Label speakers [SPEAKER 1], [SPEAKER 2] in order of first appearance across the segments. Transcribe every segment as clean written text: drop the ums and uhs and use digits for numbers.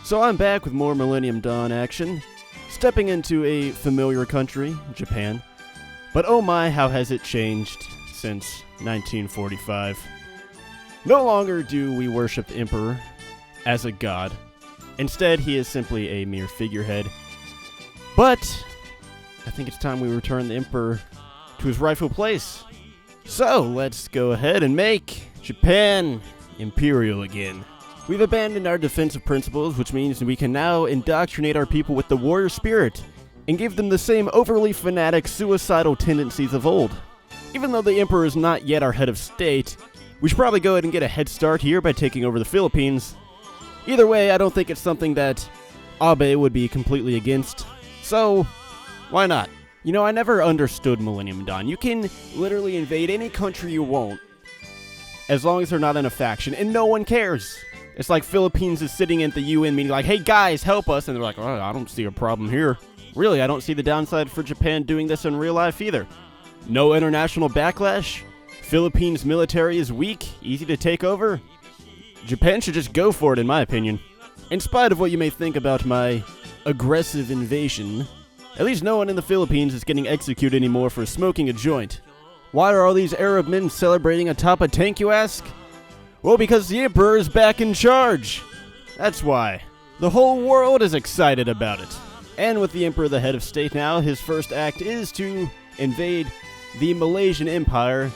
[SPEAKER 1] So I'm back with more Millennium Dawn action, stepping into a familiar country, Japan. But oh my, how has it changed since 1945. No longer do we worship the Emperor as a god. Instead, he is simply a mere figurehead. But I think it's time we return the Emperor to his rightful place. So let's go ahead and make Japan imperial again. We've abandoned our defensive principles, which means we can now indoctrinate our people with the warrior spirit and give them the same overly fanatic, suicidal tendencies of old. Even though the Emperor is not yet our head of state, we should probably go ahead and get a head start here by taking over the Philippines. Either way, I don't think it's something that Abe would be completely against, so why not? You know, I never understood Millennium Dawn. You can literally invade any country you want, as long as they're not in a faction, and no one cares. It's like Philippines is sitting at the UN meeting like, hey guys, help us, and they're like, oh, I don't see a problem here. Really, I don't see the downside for Japan doing this in real life either. No international backlash. Philippines military is weak, easy to take over. Japan should just go for it, in my opinion. In spite of what you may think about my aggressive invasion, at least no one in the Philippines is getting executed anymore for smoking a joint. Why are all these Arab men celebrating atop a tank, you ask? Well, because the Emperor is back in charge. That's why. The whole world is excited about it. And with the Emperor the head of state now, his first act is to invade the Malaysian Empire,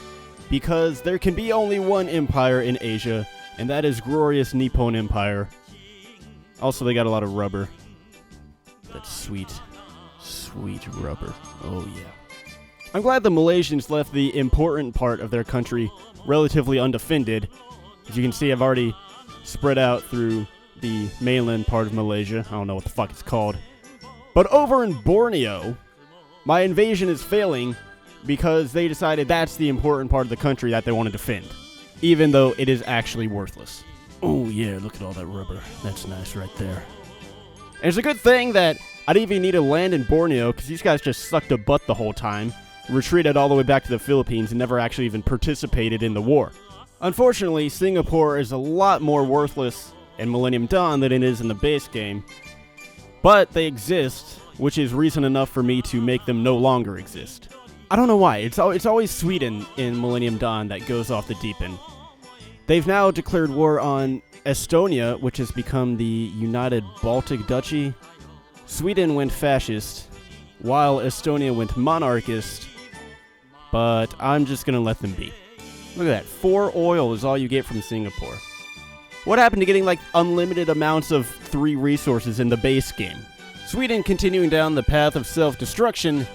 [SPEAKER 1] because there can be only one empire in Asia, and that is glorious Nippon Empire. Also, they got a lot of rubber. That's sweet, sweet rubber. Oh, yeah. I'm glad the Malaysians left the important part of their country relatively undefended. As you can see, I've already spread out through the mainland part of Malaysia. I don't know what the fuck it's called. But over in Borneo, my invasion is failing because they decided that's the important part of the country that they want to defend, even though it is actually worthless. Oh yeah, look at all that rubber. That's nice right there. And it's a good thing that I didn't even need to land in Borneo, because these guys just sucked a butt the whole time, retreated all the way back to the Philippines, and never actually even participated in the war. Unfortunately, Singapore is a lot more worthless in Millennium Dawn than it is in the base game, but they exist, which is reason enough for me to make them no longer exist. I don't know why, it's always Sweden in Millennium Dawn that goes off the deep end. They've now declared war on Estonia, which has become the United Baltic Duchy. Sweden went fascist, while Estonia went monarchist, but I'm just gonna let them be. Look at that, 4 oil is all you get from Singapore. What happened to getting like unlimited amounts of 3 resources in the base game? Sweden, continuing down the path of self-destruction,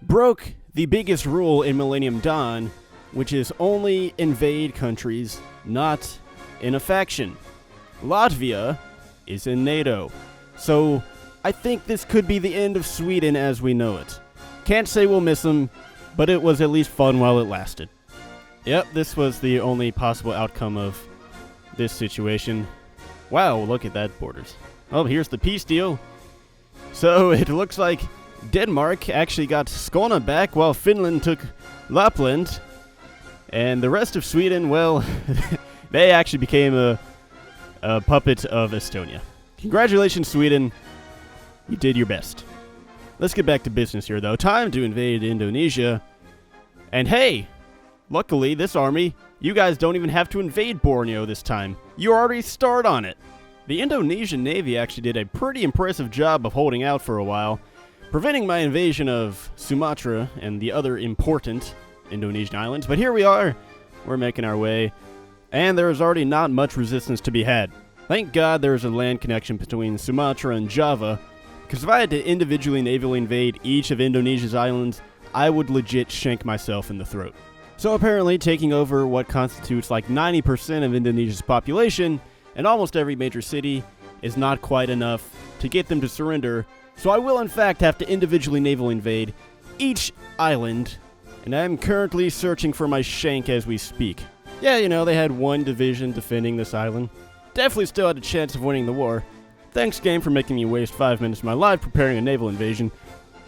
[SPEAKER 1] broke the biggest rule in Millennium Dawn, which is only invade countries not in a faction. Latvia is in NATO, so I think this could be the end of Sweden as we know it. Can't say we'll miss them, but it was at least fun while it lasted. Yep, this was the only possible outcome of this situation. Wow, look at that, borders. Oh, here's the peace deal. So it looks like Denmark actually got Skåne back, while Finland took Lapland. And the rest of Sweden, well, they actually became a puppet of Estonia. Congratulations, Sweden. You did your best. Let's get back to business here, though. Time to invade Indonesia. And hey, luckily, this army, you guys don't even have to invade Borneo this time. You already start on it. The Indonesian Navy actually did a pretty impressive job of holding out for a while, preventing my invasion of Sumatra and the other important Indonesian islands. But here we are. We're making our way. And there is already not much resistance to be had. Thank God there is a land connection between Sumatra and Java, because if I had to individually navally invade each of Indonesia's islands, I would legit shank myself in the throat. So apparently taking over what constitutes like 90% of Indonesia's population and almost every major city is not quite enough to get them to surrender, so I will in fact have to individually naval invade each island, and I am currently searching for my shank as we speak. Yeah, you know, they had 1 division defending this island. Definitely still had a chance of winning the war. Thanks, game, for making me waste 5 minutes of my life preparing a naval invasion.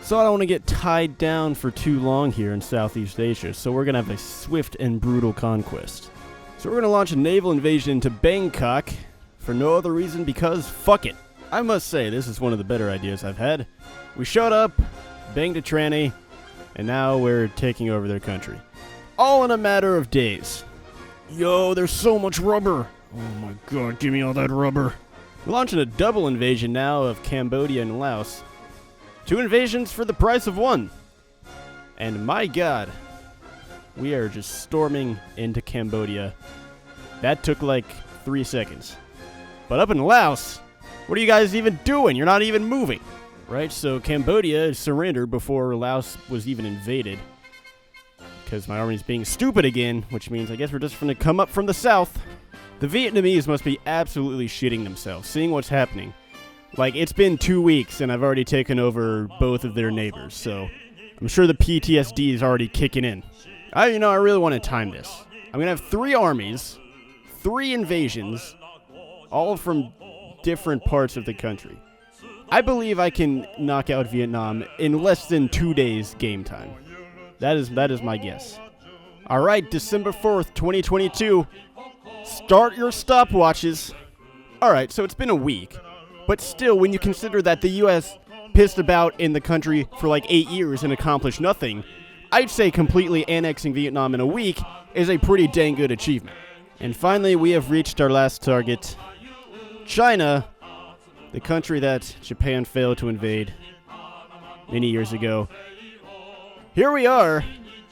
[SPEAKER 1] So I don't want to get tied down for too long here in Southeast Asia, so we're going to have a swift and brutal conquest. So we're going to launch a naval invasion into Bangkok for no other reason because fuck it. I must say, this is one of the better ideas I've had. We showed up, banged a tranny, and now we're taking over their country. All in a matter of days. Yo, there's so much rubber. Oh my god, give me all that rubber. We're launching a double invasion now of Cambodia and Laos. 2 invasions for the price of 1. And my god, we are just storming into Cambodia. That took like 3 seconds. But up in Laos, what are you guys even doing? You're not even moving. Right, so Cambodia surrendered before Laos was even invaded. Because my army's being stupid again, which means I guess we're just going to come up from the south. The Vietnamese must be absolutely shitting themselves, seeing what's happening. Like, it's been 2 weeks and I've already taken over both of their neighbors, so I'm sure the PTSD is already kicking in. I really want to time this. I'm going to have 3 armies, 3 invasions, all from different parts of the country. I believe I can knock out Vietnam in less than 2 days game time. That is my guess. Alright, December 4th, 2022. Start your stopwatches. Alright, so it's been a week. But still, when you consider that the US pissed about in the country for like 8 years and accomplished nothing, I'd say completely annexing Vietnam in a week is a pretty dang good achievement. And finally, we have reached our last target. China, the country that Japan failed to invade many years ago. Here we are.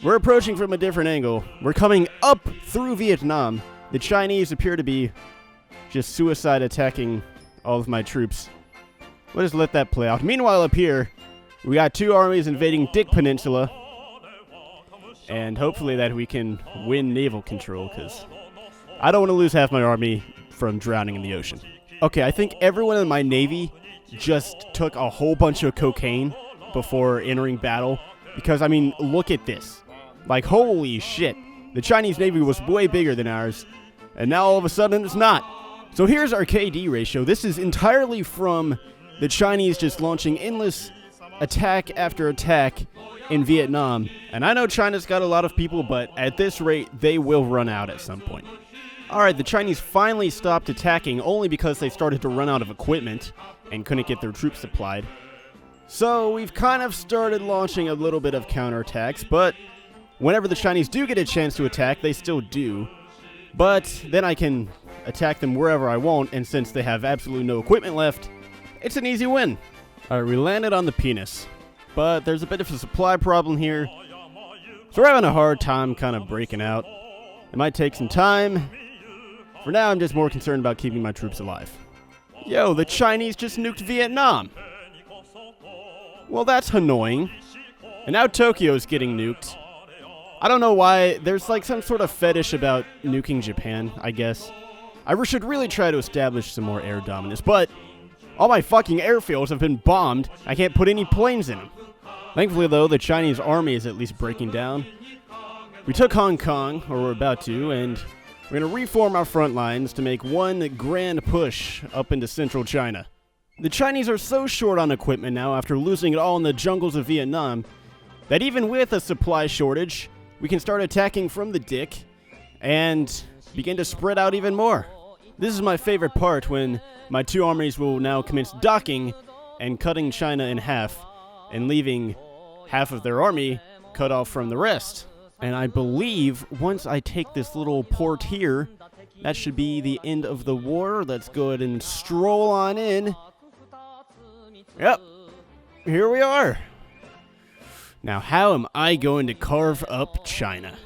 [SPEAKER 1] We're approaching from a different angle. We're coming up through Vietnam. The Chinese appear to be just suicide attacking all of my troops. We'll just let that play out. Meanwhile, up here, we got 2 armies invading Dick Peninsula. And hopefully that we can win naval control, because I don't want to lose half my army from drowning in the ocean. Okay, I think everyone in my navy just took a whole bunch of cocaine before entering battle. Because, I mean, look at this. Like, holy shit. The Chinese navy was way bigger than ours. And now all of a sudden it's not. So here's our KD ratio. This is entirely from the Chinese just launching endless attack after attack in Vietnam. And I know China's got a lot of people, but at this rate, they will run out at some point. Alright, the Chinese finally stopped attacking only because they started to run out of equipment and couldn't get their troops supplied. So we've kind of started launching a little bit of counterattacks, but whenever the Chinese do get a chance to attack, they still do. But then I can attack them wherever I want, and since they have absolutely no equipment left, it's an easy win. Alright, we landed on the penis, but there's a bit of a supply problem here, so we're having a hard time kind of breaking out. It might take some time. For now, I'm just more concerned about keeping my troops alive. Yo, the Chinese just nuked Vietnam. Well, that's annoying. And now Tokyo's getting nuked. I don't know why. There's like some sort of fetish about nuking Japan, I guess. I should really try to establish some more air dominance, but all my fucking airfields have been bombed. I can't put any planes in them. Thankfully, though, the Chinese army is at least breaking down. We took Hong Kong, or we're about to, and we're going to reform our front lines to make one grand push up into central China. The Chinese are so short on equipment now after losing it all in the jungles of Vietnam that even with a supply shortage, we can start attacking from the Dick and begin to spread out even more. This is my favorite part, when my 2 armies will now commence docking and cutting China in half and leaving half of their army cut off from the rest. And I believe once I take this little port here, that should be the end of the war. Let's go ahead and stroll on in. Yep, here we are. Now, how am I going to carve up China?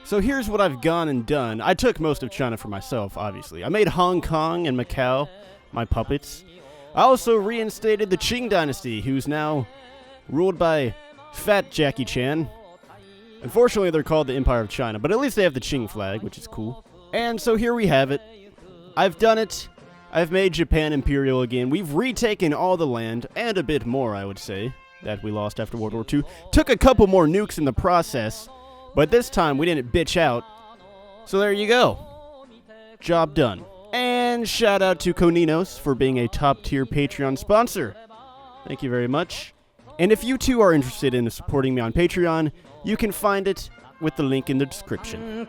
[SPEAKER 1] So here's what I've gone and done. I took most of China for myself, obviously. I made Hong Kong and Macau my puppets. I also reinstated the Qing dynasty, who's now ruled by Fat Jackie Chan. Unfortunately, they're called the Empire of China, but at least they have the Qing flag, which is cool. And so here we have it. I've done it. I've made Japan imperial again. We've retaken all the land, and a bit more, I would say, that we lost after World War II. Took a couple more nukes in the process, but this time we didn't bitch out. So there you go. Job done. And shout out to Coninos for being a top-tier Patreon sponsor. Thank you very much. And if you too are interested in supporting me on Patreon, you can find it with the link in the description.